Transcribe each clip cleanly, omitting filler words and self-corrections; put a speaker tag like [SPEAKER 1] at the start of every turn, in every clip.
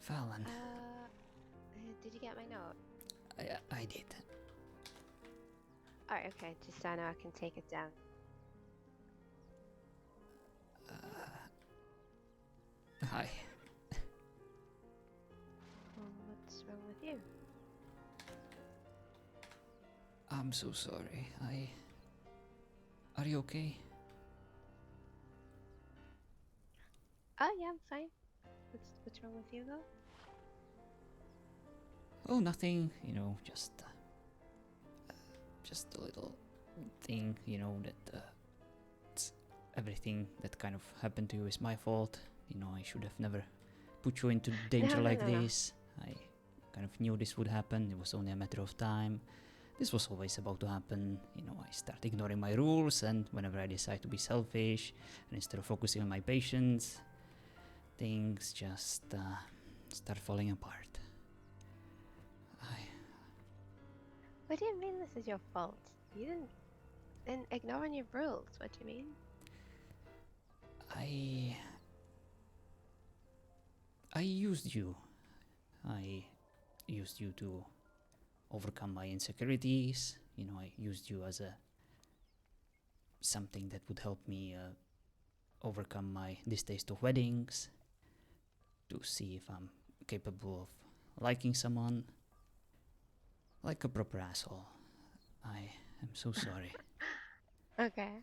[SPEAKER 1] Fallon,
[SPEAKER 2] Did you get my note?
[SPEAKER 1] I did.
[SPEAKER 2] Alright, okay, just so I know I can take it down.
[SPEAKER 1] Hi.
[SPEAKER 2] Well, what's wrong with you?
[SPEAKER 1] I'm so sorry. Are you okay?
[SPEAKER 2] Oh, yeah, I'm fine. What's wrong with you, though?
[SPEAKER 1] Oh, nothing. You know, just a little thing. You know that it's everything that kind of happened to you is my fault. You know, I should have never put you into danger like
[SPEAKER 2] No.
[SPEAKER 1] this. I kind of knew this would happen. It was only a matter of time. This was always about to happen. You know, I start ignoring my rules, and whenever I decide to be selfish, and instead of focusing on my patients, things just start falling apart.
[SPEAKER 2] What do you mean this is your fault? You didn't... And ignoring your rules, what do you mean?
[SPEAKER 1] I used you. I used you to overcome my insecurities. You know, I used you as a something that would help me overcome my distaste of weddings, to see if I'm capable of liking someone. Like a proper asshole. I am so sorry.
[SPEAKER 2] Okay.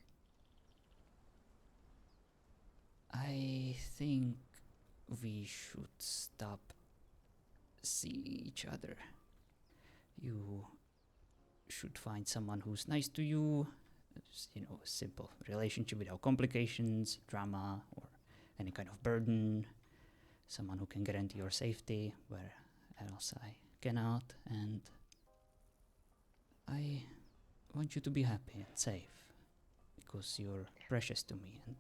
[SPEAKER 1] I think we should stop see each other. You should find someone who's nice to you. You know, a simple relationship without complications, drama, or any kind of burden. Someone who can guarantee your safety, where else I cannot. And I want you to be happy and safe, because you're precious to me, and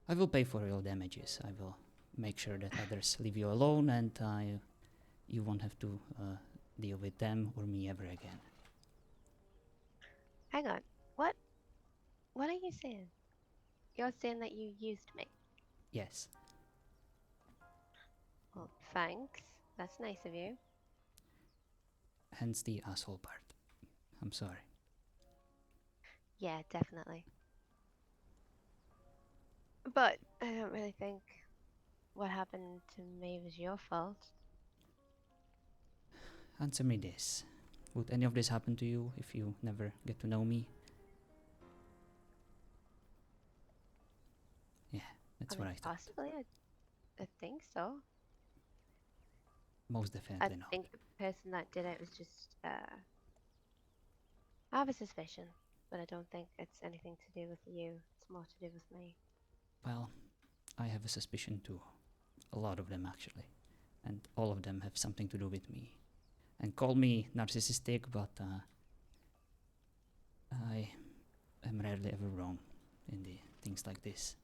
[SPEAKER 1] I will pay for your damages. I will make sure that others leave you alone, and you won't have to deal with them or me ever again.
[SPEAKER 2] Hang on. What are you saying? You're saying that you used me.
[SPEAKER 1] Yes,
[SPEAKER 2] Well, thanks. That's nice of you.
[SPEAKER 1] hence the asshole part. I'm sorry.
[SPEAKER 2] Yeah, definitely. But I don't really think what happened to me was your fault.
[SPEAKER 1] Answer me this. Would any of this happen to you if you never get to know me? Yeah, that's
[SPEAKER 2] I
[SPEAKER 1] what
[SPEAKER 2] mean,
[SPEAKER 1] I thought.
[SPEAKER 2] possibly. I think so.
[SPEAKER 1] Most
[SPEAKER 2] I
[SPEAKER 1] definitely not.
[SPEAKER 2] think the person that did it was just, I have a suspicion, but I don't think it's anything to do with you. It's more to do with me.
[SPEAKER 1] Well, I have a suspicion too. A lot of them actually. And all of them have something to do with me. And call me narcissistic, but I am rarely ever wrong in the things like this.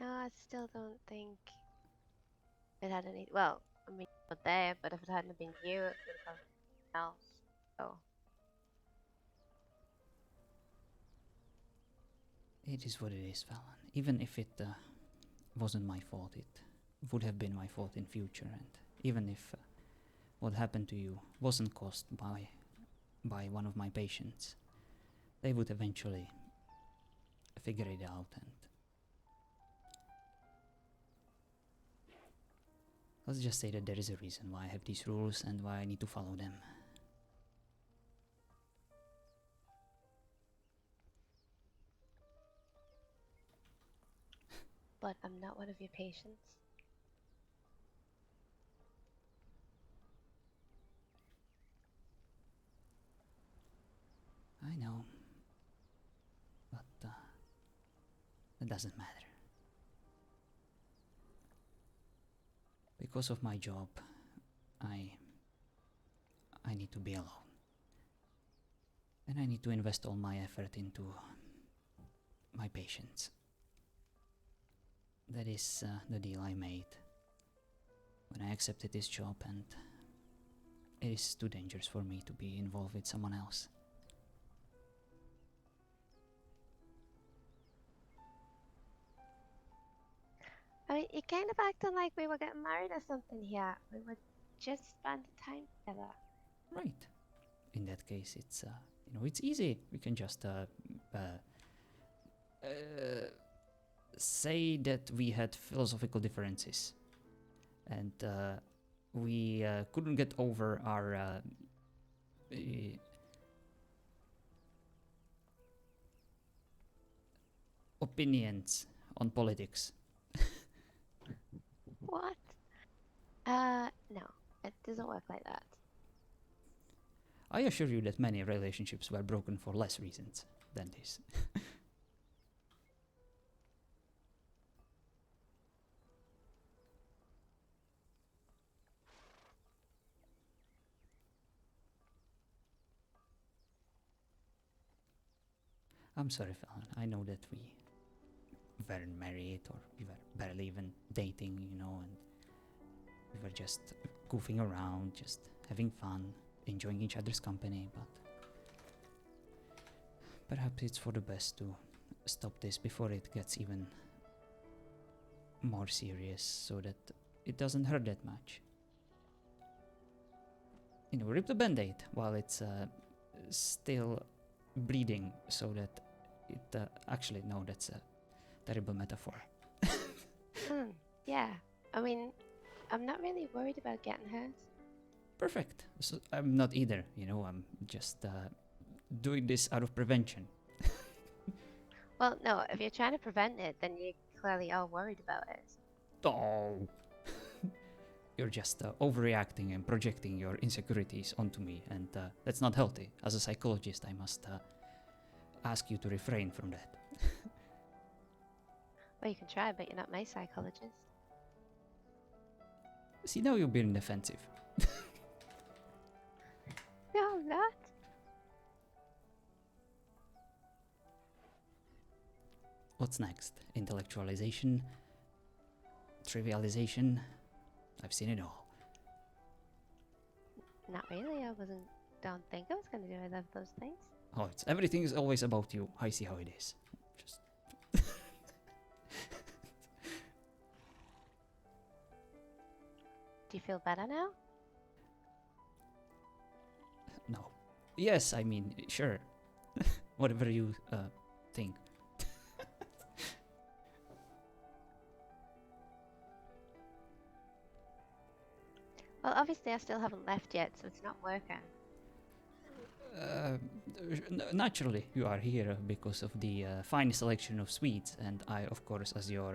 [SPEAKER 2] No, I still don't think it had any. Well, I mean, you were there, but if it hadn't been you, it could have been someone else. So,
[SPEAKER 1] It is what it is, Fallon. Even if it wasn't my fault, it would have been my fault in future. And even if what happened to you wasn't caused by one of my patients, they would eventually figure it out. And let's just say that there is a reason why I have these rules and why I need to follow them.
[SPEAKER 2] but I'm not one of your patients.
[SPEAKER 1] I know, but it doesn't matter. Because of my job, I need to be alone. And I need to invest all my effort into my patients. That is the deal I made when I accepted this job, and it is too dangerous for me to be involved with someone else.
[SPEAKER 2] I mean, you kind of acting like we were getting married or something here. We were just spending time together.
[SPEAKER 1] Right. In that case, it's it's easy. We can just say that we had philosophical differences, and we couldn't get over our opinions on politics.
[SPEAKER 2] What? No, it doesn't work like that.
[SPEAKER 1] I assure you that many relationships were broken for less reasons than this. I'm sorry, Fallon. I know that we weren't married or we were barely even dating, and we were just goofing around, just having fun, enjoying each other's company, but perhaps it's for the best to stop this before it gets even more serious so that it doesn't hurt that much. Rip the band-aid while it's still bleeding so that it actually, no, that's a terrible metaphor.
[SPEAKER 2] Yeah. I mean, I'm not really worried about getting hurt.
[SPEAKER 1] Perfect. So I'm not either, I'm just doing this out of prevention.
[SPEAKER 2] Well, no, if you're trying to prevent it, then you clearly are worried about it.
[SPEAKER 1] Oh. You're just overreacting and projecting your insecurities onto me, and that's not healthy. As a psychologist, I must ask you to refrain from that.
[SPEAKER 2] Well, you can try, but you're not my psychologist.
[SPEAKER 1] See, now you're being defensive.
[SPEAKER 2] No, I'm not.
[SPEAKER 1] What's next? Intellectualization? Trivialization? I've seen it all.
[SPEAKER 2] Not really. Don't think I was going to do either of those things.
[SPEAKER 1] Oh, everything is always about you. I see how it is. Just
[SPEAKER 2] Do you feel better now?
[SPEAKER 1] no. Yes, I mean, sure. Whatever you think.
[SPEAKER 2] Well, obviously I still haven't left yet, so it's not working.
[SPEAKER 1] Uh, Naturally, you are here because of the fine selection of sweets, and I, of course, as your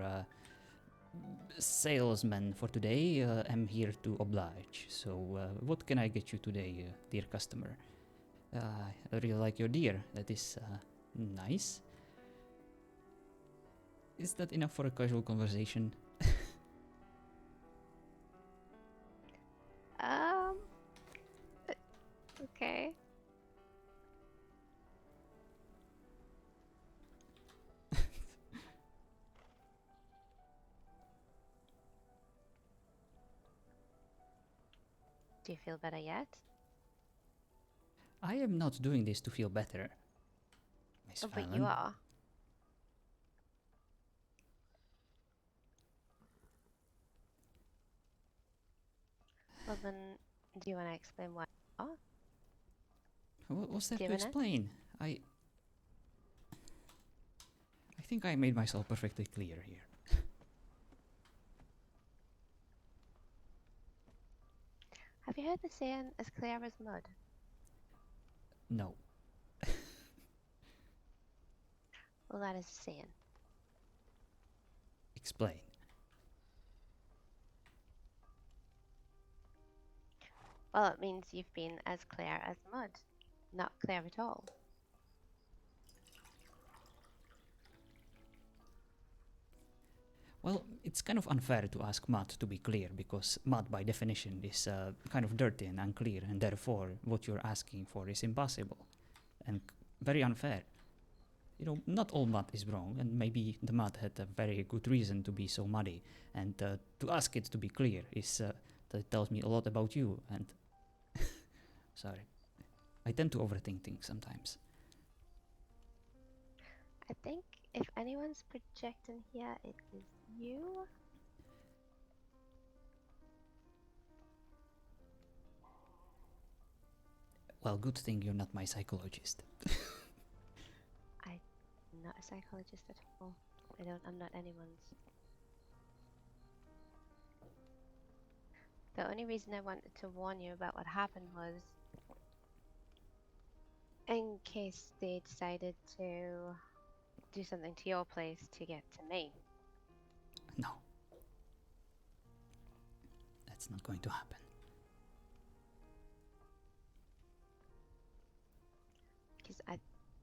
[SPEAKER 1] salesman for today, am here to oblige. So, what can I get you today, dear customer? I really like your deer. That is nice. Is that enough for a casual conversation?
[SPEAKER 2] Um. Okay. Do you feel better yet?
[SPEAKER 1] I am not doing this to feel better, Miss
[SPEAKER 2] Oh,
[SPEAKER 1] Fallon.
[SPEAKER 2] but you are. Well, then, do you want to explain why you are?
[SPEAKER 1] What's there to
[SPEAKER 2] Doing it?
[SPEAKER 1] explain? I think I made myself perfectly clear here.
[SPEAKER 2] Have you heard the saying, as clear as mud?
[SPEAKER 1] No.
[SPEAKER 2] Well, that is a saying.
[SPEAKER 1] Explain.
[SPEAKER 2] Well, it means you've been as clear as mud. Not clear at all.
[SPEAKER 1] Well, it's kind of unfair to ask mud to be clear because mud by definition is kind of dirty and unclear, and therefore what you're asking for is impossible and very unfair. Not all mud is wrong, and maybe the mud had a very good reason to be so muddy, and to ask it to be clear is that tells me a lot about you, and Sorry. I tend to overthink things sometimes.
[SPEAKER 2] I think if anyone's projecting here, it is you.
[SPEAKER 1] Well, good thing you're not my psychologist.
[SPEAKER 2] I'm not a psychologist at all. I'm not anyone's. The only reason I wanted to warn you about what happened was in case they decided to do something to your place to get to me.
[SPEAKER 1] No. That's not going to happen.
[SPEAKER 2] Because I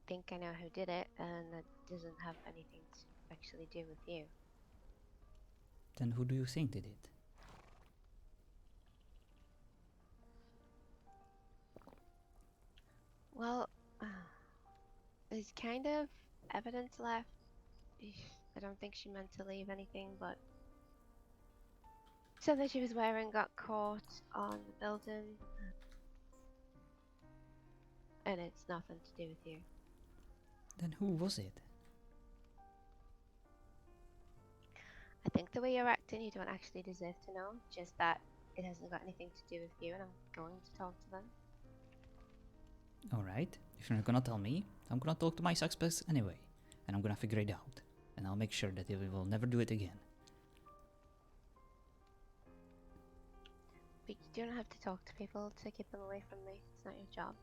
[SPEAKER 2] think I know who did it, and that doesn't have anything to actually do with you.
[SPEAKER 1] Then who do you think did it?
[SPEAKER 2] Well, there's kind of evidence left. I don't think she meant to leave anything, but something she was wearing got caught on the building, and it's nothing to do with you.
[SPEAKER 1] Then who was it?
[SPEAKER 2] I think the way you're acting, you don't actually deserve to know, just that it hasn't got anything to do with you, and I'm going to talk to them.
[SPEAKER 1] Alright, if you're not gonna tell me, I'm gonna talk to my suspects anyway. And I'm gonna figure it out. And I'll make sure that they will never do it again.
[SPEAKER 2] But you don't have to talk to people to keep them away from me. It's not your job.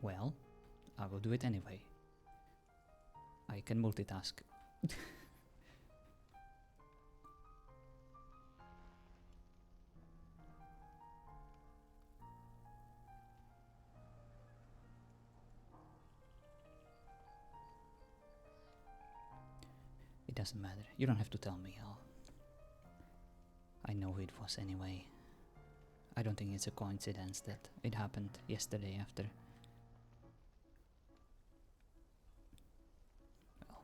[SPEAKER 1] Well, I will do it anyway. I can multitask. It doesn't matter. You don't have to tell me. I know who it was anyway. I don't think it's a coincidence that it happened yesterday after. Well,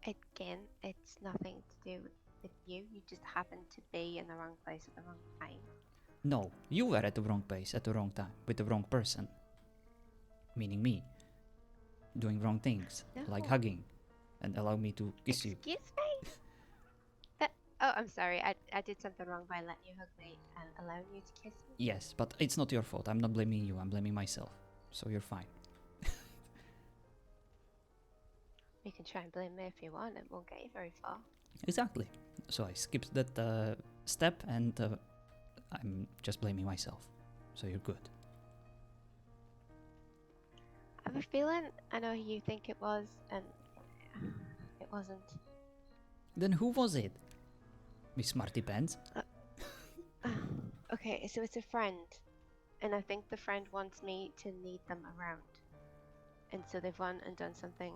[SPEAKER 2] Again, it's nothing to do with you. You just happen to be in the wrong place at the wrong time.
[SPEAKER 1] no, you were at the wrong place at the wrong time with the wrong person. Meaning me. Doing wrong things, like
[SPEAKER 2] No.
[SPEAKER 1] hugging, and allow me to kiss you.
[SPEAKER 2] Excuse me? Oh, I'm sorry. I did something wrong by letting you hug me and allowing you to kiss me.
[SPEAKER 1] Yes, but it's not your fault. I'm not blaming you, I'm blaming myself. So you're fine.
[SPEAKER 2] You can try and blame me if you want. It won't get you very far.
[SPEAKER 1] Exactly. So I skipped that step and I'm just blaming myself. So you're good.
[SPEAKER 2] I have a feeling I know who you think it was, and it wasn't.
[SPEAKER 1] Then who was it? Miss Smarty Pants?
[SPEAKER 2] Okay, so it's a friend, and I think the friend wants me to need them around. And so they've gone and done something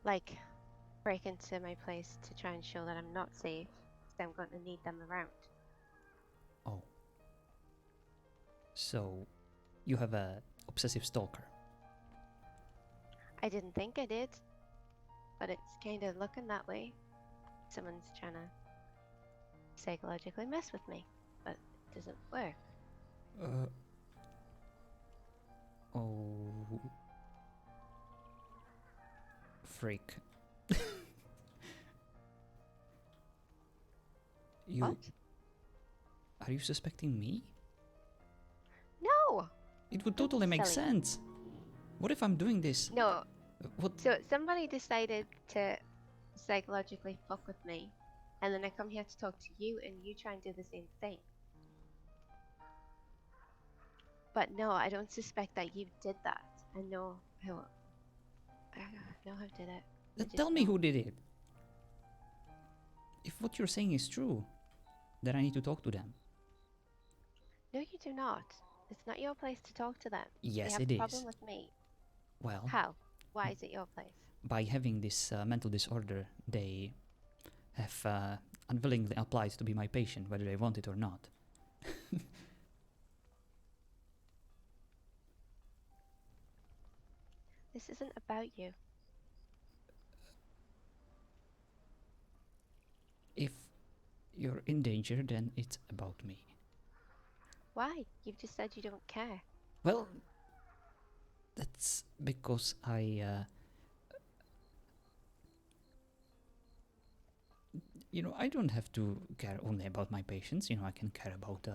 [SPEAKER 2] like break into my place to try and show that I'm not safe, so I'm going to need them around.
[SPEAKER 1] Oh. So you have a obsessive stalker.
[SPEAKER 2] I didn't think I did, but it's kind of looking that way. Someone's trying to psychologically mess with me, but it doesn't work.
[SPEAKER 1] Oh. Freak.
[SPEAKER 2] What?
[SPEAKER 1] Are you suspecting me?
[SPEAKER 2] No!
[SPEAKER 1] It would
[SPEAKER 2] Don't be
[SPEAKER 1] totally make
[SPEAKER 2] silly.
[SPEAKER 1] sense. What if I'm doing this?
[SPEAKER 2] No.
[SPEAKER 1] What?
[SPEAKER 2] So somebody decided to psychologically fuck with me, and then I come here to talk to you, and you try and do the same thing. But no, I don't suspect that you did that. I know who. I know who did it.
[SPEAKER 1] Then tell me who did it. If what you're saying is true, then I need to talk to them.
[SPEAKER 2] No, you do not. It's not your place to talk to them.
[SPEAKER 1] Yes,
[SPEAKER 2] they have
[SPEAKER 1] it
[SPEAKER 2] a
[SPEAKER 1] is.
[SPEAKER 2] problem with me.
[SPEAKER 1] Well,
[SPEAKER 2] How? Why is it your place?
[SPEAKER 1] by having this mental disorder, they have unwillingly applied to be my patient, whether they want it or not.
[SPEAKER 2] This isn't about you.
[SPEAKER 1] If you're in danger, then it's about me.
[SPEAKER 2] Why? You've just said you don't care.
[SPEAKER 1] Well, that's because I don't have to care only about my patients. I can care about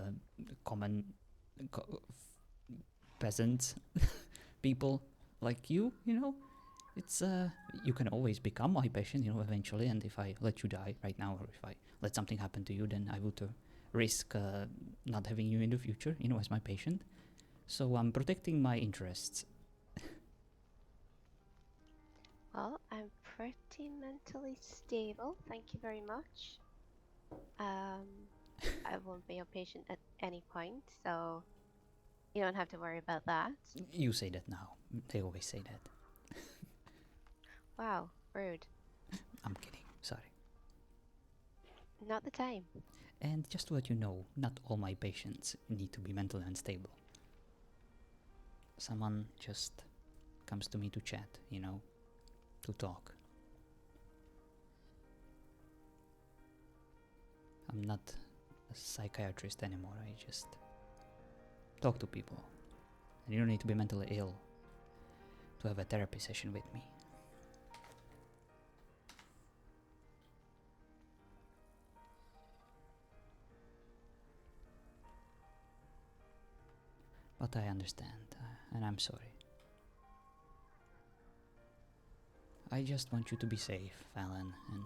[SPEAKER 1] common peasants, people like you. It's you can always become my patient, eventually. And if I let you die right now, or if I let something happen to you, then I would risk not having you in the future, as my patient. So I'm protecting my interests.
[SPEAKER 2] Well, I'm pretty mentally stable, thank you very much. I won't be your patient at any point, so you don't have to worry about that.
[SPEAKER 1] You say that now. They always say that.
[SPEAKER 2] Wow, rude.
[SPEAKER 1] I'm kidding. Sorry.
[SPEAKER 2] Not the time.
[SPEAKER 1] And just to let you know, not all my patients need to be mentally unstable. Someone just comes to me to chat, to talk. I'm not a psychiatrist anymore. I just talk to people. And you don't need to be mentally ill to have a therapy session with me. But I understand, and I'm sorry. I just want you to be safe, Alan, and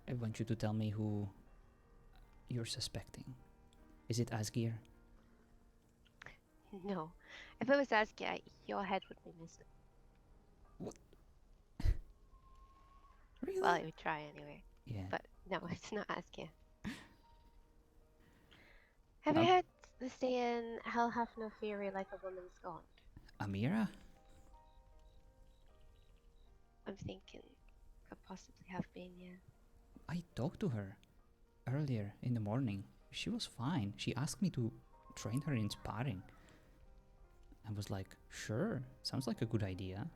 [SPEAKER 1] I want you to tell me who you're suspecting. Is it Asgir?
[SPEAKER 2] No. If it was Saskia, your head would be missing.
[SPEAKER 1] What? Really?
[SPEAKER 2] Well, I would try anyway.
[SPEAKER 1] Yeah.
[SPEAKER 2] But no, it's not Saskia. Have you heard the saying, hell hath no fury like a woman scorned?
[SPEAKER 1] Amira?
[SPEAKER 2] I'm thinking could possibly have been, yeah.
[SPEAKER 1] I talked to her earlier in the morning. She was fine. She asked me to train her in sparring. I was like, sure, sounds like a good idea.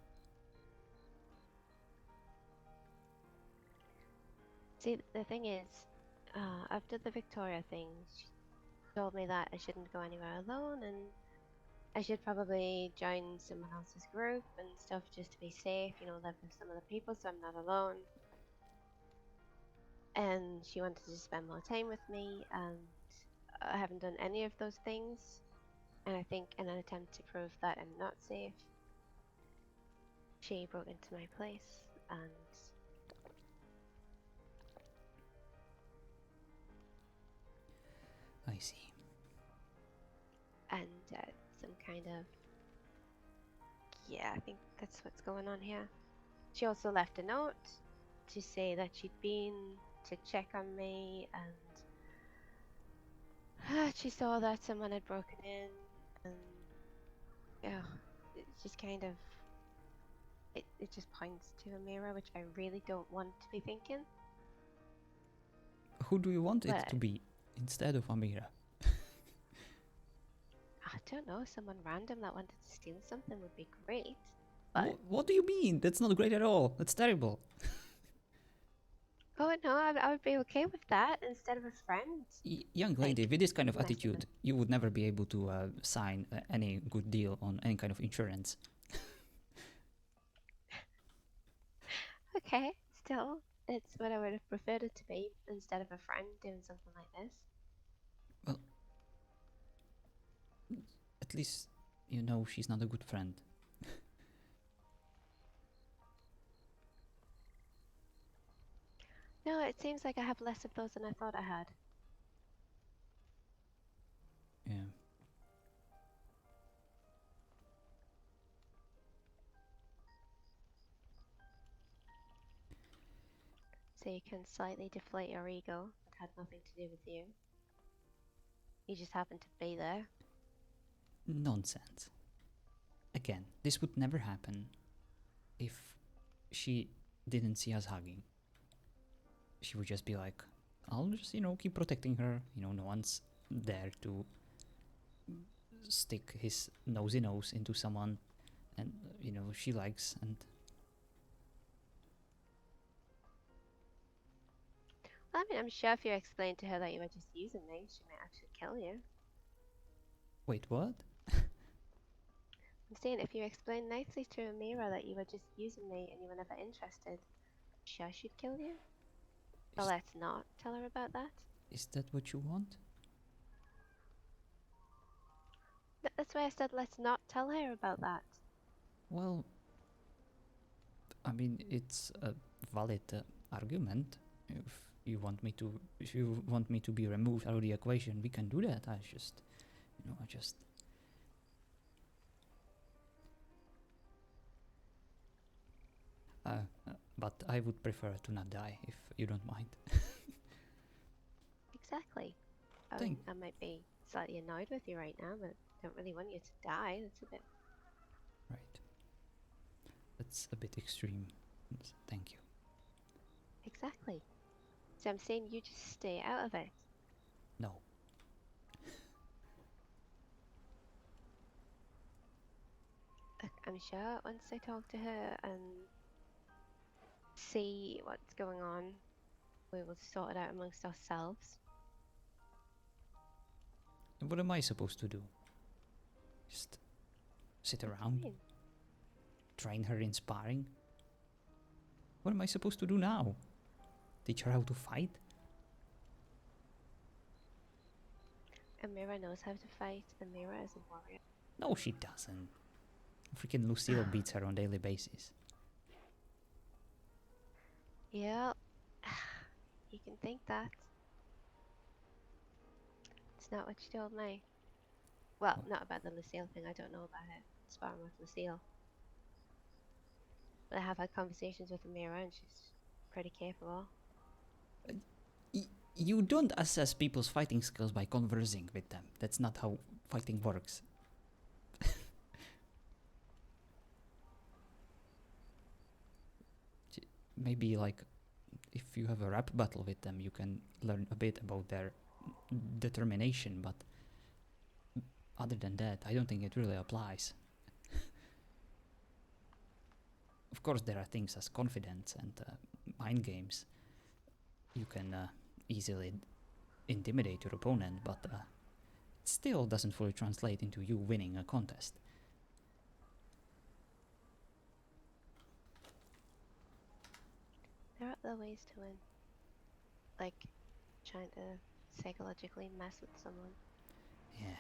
[SPEAKER 2] See, the thing is, after the Victoria thing, she told me that I shouldn't go anywhere alone and I should probably join someone else's group and stuff just to be safe, live with some other people so I'm not alone. And she wanted to spend more time with me, and I haven't done any of those things. And I think in an attempt to prove that I'm not safe, she broke into my place and
[SPEAKER 1] I see.
[SPEAKER 2] some kind of, yeah, I think that's what's going on here. She also left a note to say that she'd been to check on me, and she saw that someone had broken in, and yeah, it's just kind of, it just points to a mirror, which I really don't want to be thinking.
[SPEAKER 1] Who do you want it
[SPEAKER 2] But
[SPEAKER 1] to be instead of Amira?
[SPEAKER 2] I don't know, someone random that wanted to steal something would be great. But
[SPEAKER 1] What do you mean? That's not great at all. That's terrible.
[SPEAKER 2] oh no, I would be okay with that instead of a friend.
[SPEAKER 1] Young lady,
[SPEAKER 2] Like,
[SPEAKER 1] with this kind of
[SPEAKER 2] messing
[SPEAKER 1] attitude,
[SPEAKER 2] with.
[SPEAKER 1] you would never be able to sign any good deal on any kind of insurance.
[SPEAKER 2] Okay, still, it's what I would have preferred it to be instead of a friend doing something like this.
[SPEAKER 1] Well, at least you know she's not a good friend.
[SPEAKER 2] No, it seems like I have less of those than I thought I had.
[SPEAKER 1] Yeah.
[SPEAKER 2] So you can slightly deflate your ego. It had nothing to do with you. You just happened to be there.
[SPEAKER 1] Nonsense. Again, this would never happen if she didn't see us hugging. She would just be like, I'll just, keep protecting her. No one's there to stick his nosy nose into someone and, she likes. And
[SPEAKER 2] I mean, I'm sure if you explained to her that you were just using me, she might actually kill you.
[SPEAKER 1] Wait, what?
[SPEAKER 2] I'm saying if you explained nicely to Amira that you were just using me and you were never interested, I'm sure she'd kill you. So
[SPEAKER 1] Is,
[SPEAKER 2] let's not tell her about that.
[SPEAKER 1] is that what you want?
[SPEAKER 2] That's why I said let's not tell her about that.
[SPEAKER 1] Well, I mean, it's a valid argument. If you want me to be removed out of the equation, we can do that. I just, you know, I just. But I would prefer to not die, if you don't mind.
[SPEAKER 2] Exactly.
[SPEAKER 1] Thank.
[SPEAKER 2] I might be slightly annoyed with you right now, but I don't really want you to die. That's a bit.
[SPEAKER 1] Right. That's a bit extreme. Thank you.
[SPEAKER 2] Exactly. So I'm saying you just stay out of it.
[SPEAKER 1] No.
[SPEAKER 2] I'm sure once I talk to her and see what's going on, we will sort it out amongst ourselves.
[SPEAKER 1] And what am I supposed to do? Just sit around,
[SPEAKER 2] Fine.
[SPEAKER 1] train her in sparring? What am I supposed to do now? Teach her how to fight?
[SPEAKER 2] Amira knows how to fight. Amira is a warrior.
[SPEAKER 1] No, she doesn't. Freaking Lucille beats her on a daily basis.
[SPEAKER 2] Yeah, you can think that. It's not what she told me. Well,
[SPEAKER 1] What?
[SPEAKER 2] not about the Lucille thing. I don't know about it. Sparring with Lucille. But I have had conversations with Amira and she's pretty capable.
[SPEAKER 1] You don't assess people's fighting skills by conversing with them. That's not how fighting works. Maybe like if you have a rap battle with them, you can learn a bit about their determination, but other than that, I don't think it really applies. Of course, there are things as confidence and mind games. You can easily intimidate your opponent, but it still doesn't fully translate into you winning a contest.
[SPEAKER 2] There are other ways to win. Like trying to psychologically mess with someone.
[SPEAKER 1] Yeah.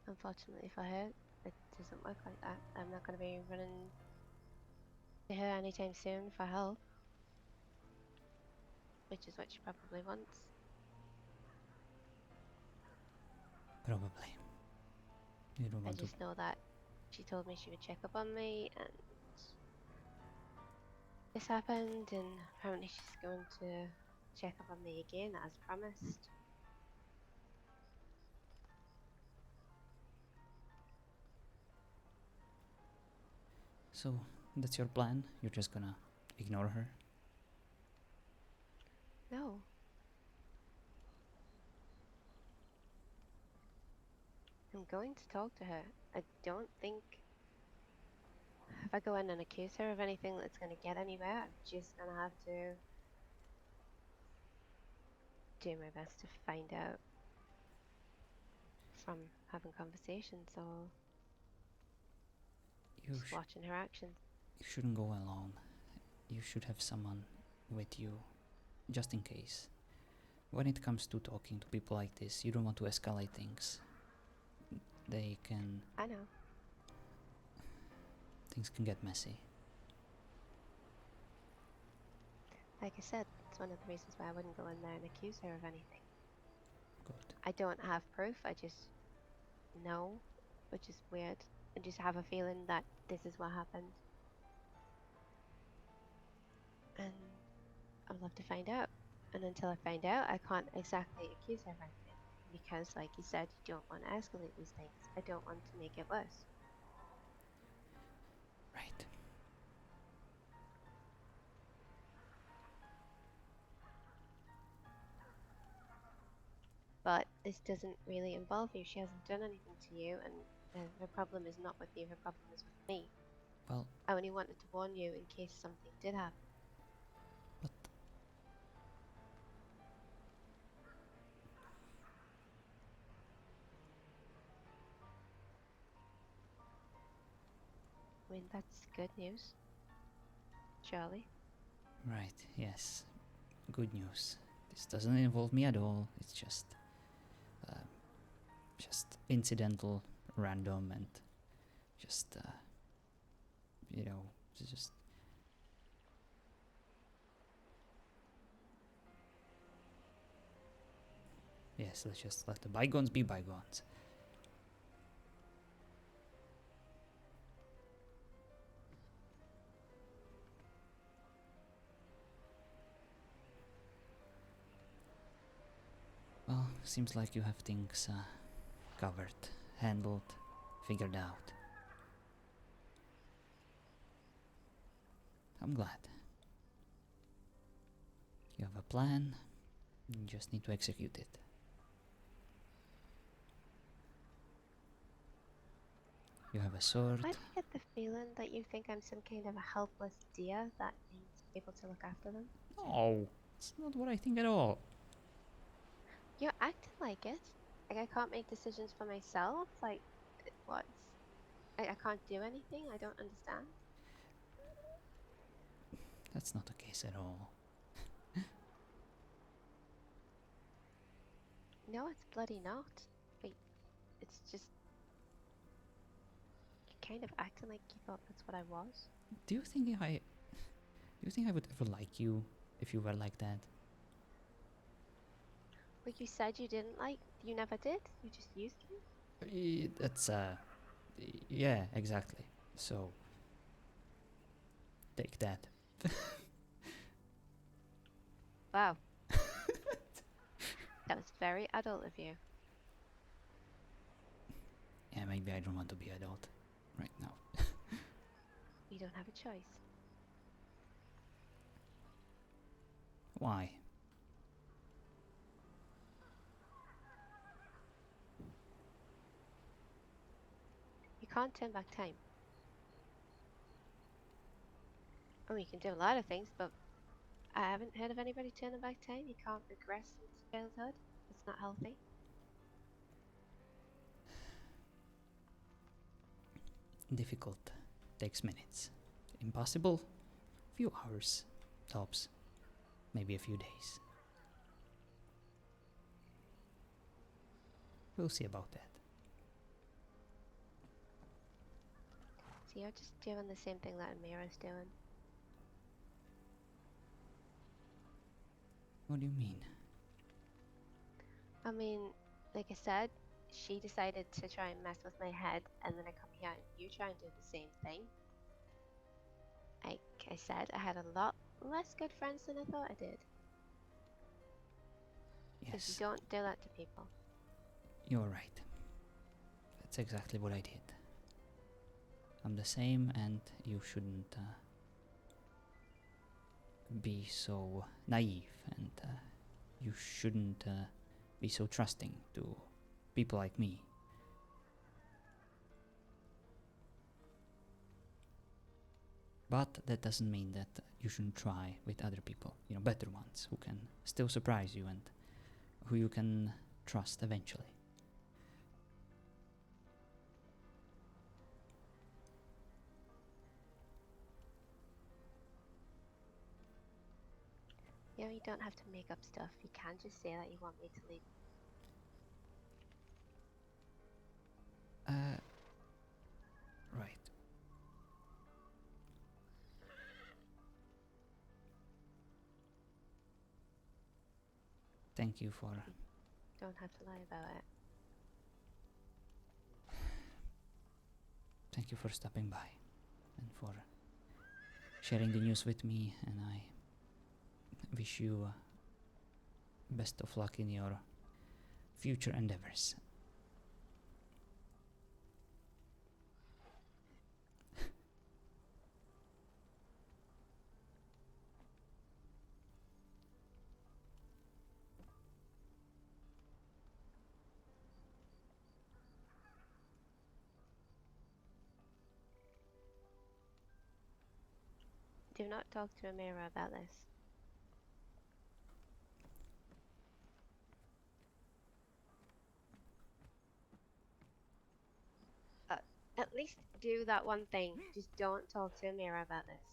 [SPEAKER 2] Unfortunately for her, it doesn't work like that. I'm not going to be running to her anytime soon for help. Which is what she probably wants.
[SPEAKER 1] Probably. You don't
[SPEAKER 2] I
[SPEAKER 1] want to.
[SPEAKER 2] just know that she told me she would check up on me and this happened and apparently she's going to check up on me again as promised.
[SPEAKER 1] So, that's your plan? You're just gonna ignore her?
[SPEAKER 2] No. I'm going to talk to her. I don't think if I go in and accuse her of anything that's going to get anywhere, I'm just going to have to do my best to find out from having conversations or
[SPEAKER 1] You,
[SPEAKER 2] just watching her actions.
[SPEAKER 1] you shouldn't go alone. You should have someone with you, just in case. When it comes to talking to people like this, you don't want to escalate things. They can.
[SPEAKER 2] I know.
[SPEAKER 1] Things can get messy.
[SPEAKER 2] Like I said, it's one of the reasons why I wouldn't go in there and accuse her of anything.
[SPEAKER 1] Good.
[SPEAKER 2] I don't have proof, I just know, which is weird. I just have a feeling that this is what happened. And I would love to find out. And until I find out, I can't exactly accuse her of anything. Because, like you said, you don't want to escalate these things. I don't want to make it worse.
[SPEAKER 1] Right.
[SPEAKER 2] But this doesn't really involve you. She hasn't done anything to you, and her problem is not with you, her problem is with me.
[SPEAKER 1] Well,
[SPEAKER 2] I only wanted to warn you in case something did happen.
[SPEAKER 1] but
[SPEAKER 2] I mean, that's good news. Surely.
[SPEAKER 1] right, yes, good news. This doesn't involve me at all. It's uh, just incidental, random, and just you know, just yes. Let's just let the bygones be bygones. Well, seems like you have things covered, handled, figured out. I'm glad. You have a plan, you just need to execute it. You have a sword.
[SPEAKER 2] Why do I get the feeling that you think I'm some kind of a helpless deer that needs people to look after them?
[SPEAKER 1] No, it's not what I think at all.
[SPEAKER 2] You're acting like it. Like I can't make decisions for myself. Like, what? I can't do anything. I don't understand.
[SPEAKER 1] That's not the case at all.
[SPEAKER 2] No, it's bloody not. Like, it's just you're kind of acting like you thought that's what I was.
[SPEAKER 1] Do you think I would ever like you if you were like that?
[SPEAKER 2] Like you said you didn't like. You never did. You just used me.
[SPEAKER 1] That's yeah, exactly. So take that.
[SPEAKER 2] Wow, that was very adult of you.
[SPEAKER 1] Yeah, maybe I don't want to be adult right now.
[SPEAKER 2] You don't have a choice.
[SPEAKER 1] Why?
[SPEAKER 2] You can't turn back time. I mean, you can do a lot of things, but I haven't heard of anybody turning back time. You can't regress into childhood. It's not healthy.
[SPEAKER 1] Difficult. Takes minutes. Impossible? Few hours. Tops. Maybe a few days. We'll see about that.
[SPEAKER 2] So you're just doing the same thing that Amira's doing.
[SPEAKER 1] What do you mean?
[SPEAKER 2] I mean, like I said, she decided to try and mess with my head, and then I come here and you try and do the same thing. Like I said, I had a lot less good friends than I thought I did. Because you
[SPEAKER 1] Yes,
[SPEAKER 2] don't do that to people.
[SPEAKER 1] you're right. That's exactly what I did. I'm the same, and you shouldn't be so naive, and you shouldn't be so trusting to people like me. But that doesn't mean that you shouldn't try with other people, better ones who can still surprise you and who you can trust eventually.
[SPEAKER 2] You know, you don't have to make up stuff. You can just say that you want me to leave.
[SPEAKER 1] Right. Thank you for
[SPEAKER 2] Don't have to lie about it.
[SPEAKER 1] thank you for stopping by and for sharing the news with me, and I wish you best of luck in your future endeavors.
[SPEAKER 2] Do not talk to Amira about this. At least do that one thing. Just don't talk to Amira about this.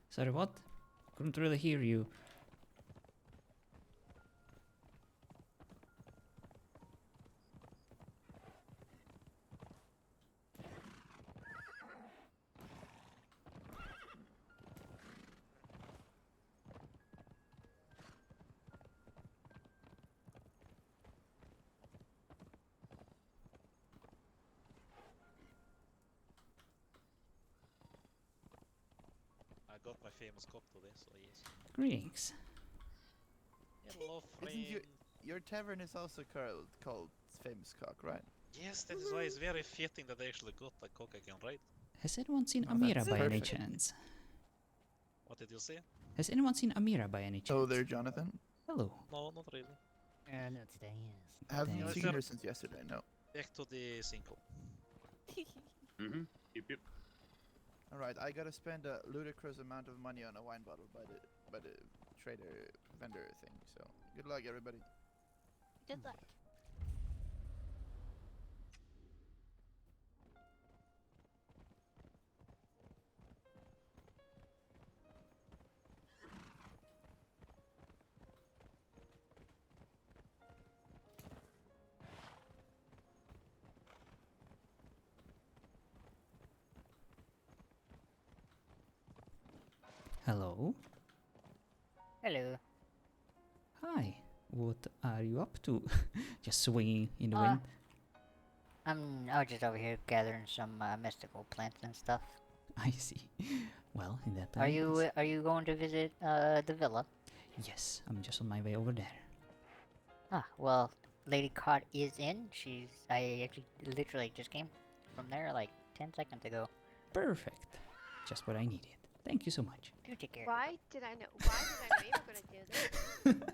[SPEAKER 1] Sorry, what? Couldn't really hear you.
[SPEAKER 3] I got my famous cop today, so yes.
[SPEAKER 1] Greetings.
[SPEAKER 3] Hello, friend.
[SPEAKER 4] Isn't your tavern is also called Famous Cock, right?
[SPEAKER 3] Yes, that is why it's very fitting that I actually got a cock again, right?
[SPEAKER 1] Has anyone seen
[SPEAKER 4] Oh,
[SPEAKER 1] Amira
[SPEAKER 4] that's
[SPEAKER 1] by any
[SPEAKER 4] perfect.
[SPEAKER 1] chance?
[SPEAKER 3] What did you say?
[SPEAKER 1] Has anyone seen Amira by any chance?
[SPEAKER 4] Oh, there, Jonathan.
[SPEAKER 1] Hello.
[SPEAKER 3] No, not really.
[SPEAKER 5] No, today, yes.
[SPEAKER 4] I haven't
[SPEAKER 1] Thank
[SPEAKER 4] seen
[SPEAKER 3] you.
[SPEAKER 4] her since yesterday. No.
[SPEAKER 3] Back to the single.
[SPEAKER 6] Mm-hmm. Yep.
[SPEAKER 4] All right, I gotta spend a ludicrous amount of money on a wine bottle by the trader vendor thing. So good luck, everybody.
[SPEAKER 2] Good luck.
[SPEAKER 1] Hello.
[SPEAKER 5] Hello.
[SPEAKER 1] Hi. What are you up to? Just swinging in the wind?
[SPEAKER 5] I was just over here gathering some mystical plants and stuff.
[SPEAKER 1] I see. Well, in that
[SPEAKER 5] Are
[SPEAKER 1] time,
[SPEAKER 5] you going to visit the villa?
[SPEAKER 1] yes, I'm just on my way over there.
[SPEAKER 5] Ah, well, Lady Cod is in. I actually literally just came from there like 10 seconds ago.
[SPEAKER 1] Perfect. Just what I needed. Thank you so much.
[SPEAKER 5] Do take care.
[SPEAKER 2] Why did I know? Why did I know you were gonna do this?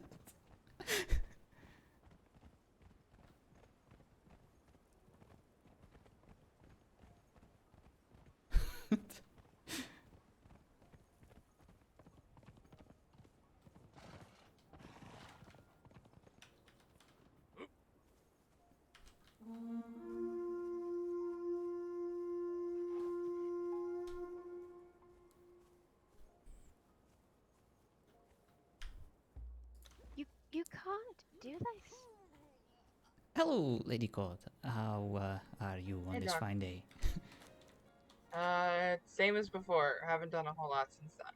[SPEAKER 2] You can't do this.
[SPEAKER 1] Hello, Lady Cod. How are you on
[SPEAKER 7] Hey,
[SPEAKER 1] this
[SPEAKER 7] Doc.
[SPEAKER 1] fine day?
[SPEAKER 7] Same as before. Haven't done a whole lot since then.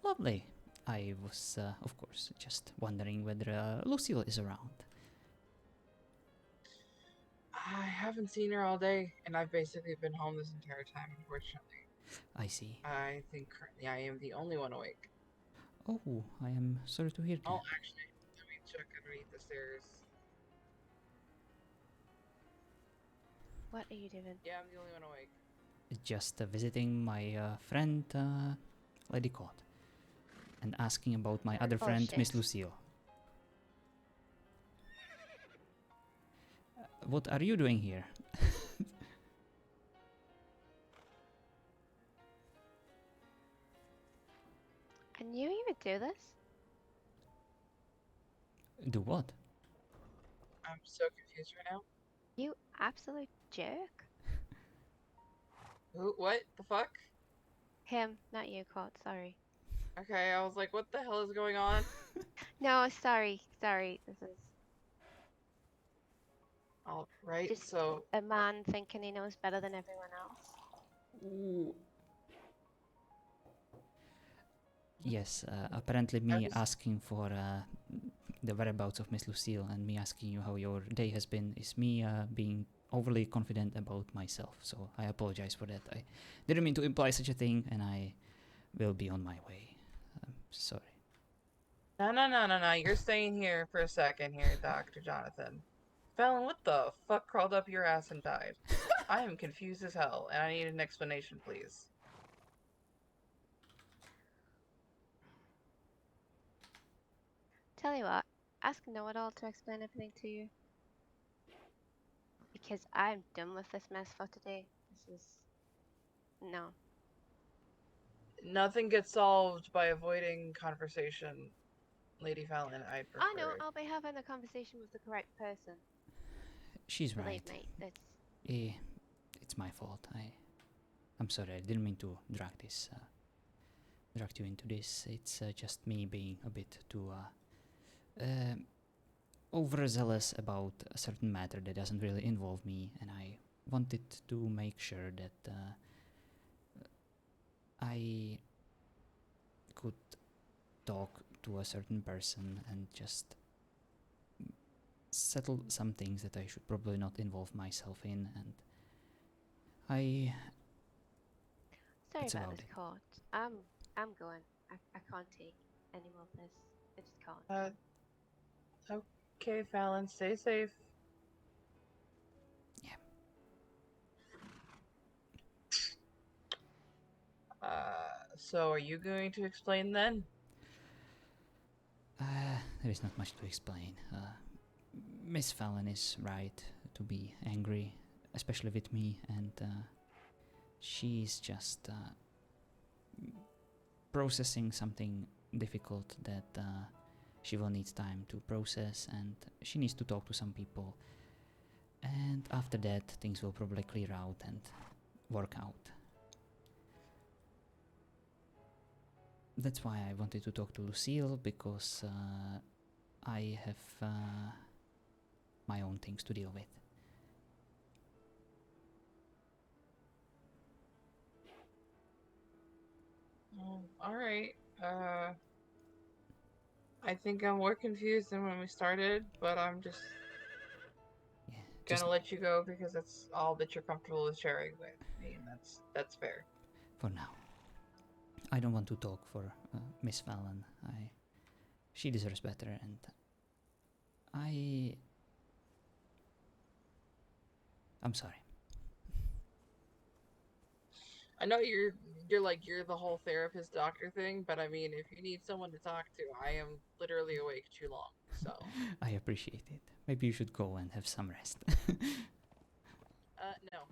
[SPEAKER 1] Lovely. I was, of course, just wondering whether Lucille is around.
[SPEAKER 7] I haven't seen her all day, and I've basically been home this entire time, unfortunately.
[SPEAKER 1] I see.
[SPEAKER 7] I think currently I am the only one awake.
[SPEAKER 1] Oh, I am sorry to hear that.
[SPEAKER 7] Oh, actually, let me check underneath the stairs.
[SPEAKER 2] What are you doing?
[SPEAKER 7] Yeah, I'm the only one awake.
[SPEAKER 1] Just visiting my friend, Lady Cod, and asking about my other friend, Miss
[SPEAKER 2] Bullshit.
[SPEAKER 1] Lucille. What are you doing here?
[SPEAKER 2] I knew you would do this.
[SPEAKER 1] Do what?
[SPEAKER 7] I'm so confused right now.
[SPEAKER 2] You absolute jerk.
[SPEAKER 7] Who? What? The fuck?
[SPEAKER 2] Him, not you, Caught. Sorry.
[SPEAKER 7] Okay, I was like, what the hell is going on?
[SPEAKER 2] No, sorry. Sorry. This is
[SPEAKER 7] Alright,
[SPEAKER 2] just
[SPEAKER 7] so...
[SPEAKER 2] a man thinking he knows better than everyone else.
[SPEAKER 1] Yes, apparently me
[SPEAKER 7] just-
[SPEAKER 1] asking for the whereabouts of Miss Lucille and me asking you how your day has been is me being overly confident about myself. So I apologize for that. I didn't mean to imply such a thing, and I will be on my way. I'm sorry.
[SPEAKER 7] No. You're staying here for a second here, Dr. Jonathan. Fallon, what the fuck crawled up your ass and died? I am confused as hell, and I need an explanation, please.
[SPEAKER 2] Tell you what, ask Know-It-All to explain everything to you. Because I'm done with this mess for today. This is... No.
[SPEAKER 7] Nothing gets solved by avoiding conversation, Lady Fallon. I'd
[SPEAKER 2] Oh no,
[SPEAKER 7] prefer.
[SPEAKER 2] I'll be having a conversation with the correct person.
[SPEAKER 1] She's
[SPEAKER 2] Believe
[SPEAKER 1] right.
[SPEAKER 2] me, that's
[SPEAKER 1] Eh, it's my fault. I'm sorry. I didn't mean to drag you into this. It's just me being a bit too overzealous about a certain matter that doesn't really involve me, and I wanted to make sure that I could talk to a certain person and just settle some things that I should probably not involve myself in, and I
[SPEAKER 2] sorry
[SPEAKER 1] that's
[SPEAKER 2] about
[SPEAKER 1] about
[SPEAKER 2] this
[SPEAKER 1] it.
[SPEAKER 2] court. I'm going. I can't take any more of this. I just can't.
[SPEAKER 7] Okay, Fallon, stay safe.
[SPEAKER 1] Yeah.
[SPEAKER 7] So are you going to explain then?
[SPEAKER 1] There is not much to explain. Miss Fallon is right to be angry, especially with me, and she's just processing something difficult that she will need time to process, and she needs to talk to some people. And after that, things will probably clear out and work out. That's why I wanted to talk to Lucille, because I have my own things to deal with.
[SPEAKER 7] Alright. I think I'm more confused than when we started, but I'm just
[SPEAKER 1] Yeah, just
[SPEAKER 7] gonna let you go because that's all that you're comfortable with sharing with me, and that's fair.
[SPEAKER 1] for now. I don't want to talk for Miss Fallon. She deserves better, and I'm sorry.
[SPEAKER 7] I know you're the whole therapist doctor thing, but I mean, if you need someone to talk to, I am literally awake too long. So,
[SPEAKER 1] I appreciate it. Maybe you should go and have some rest.
[SPEAKER 7] no.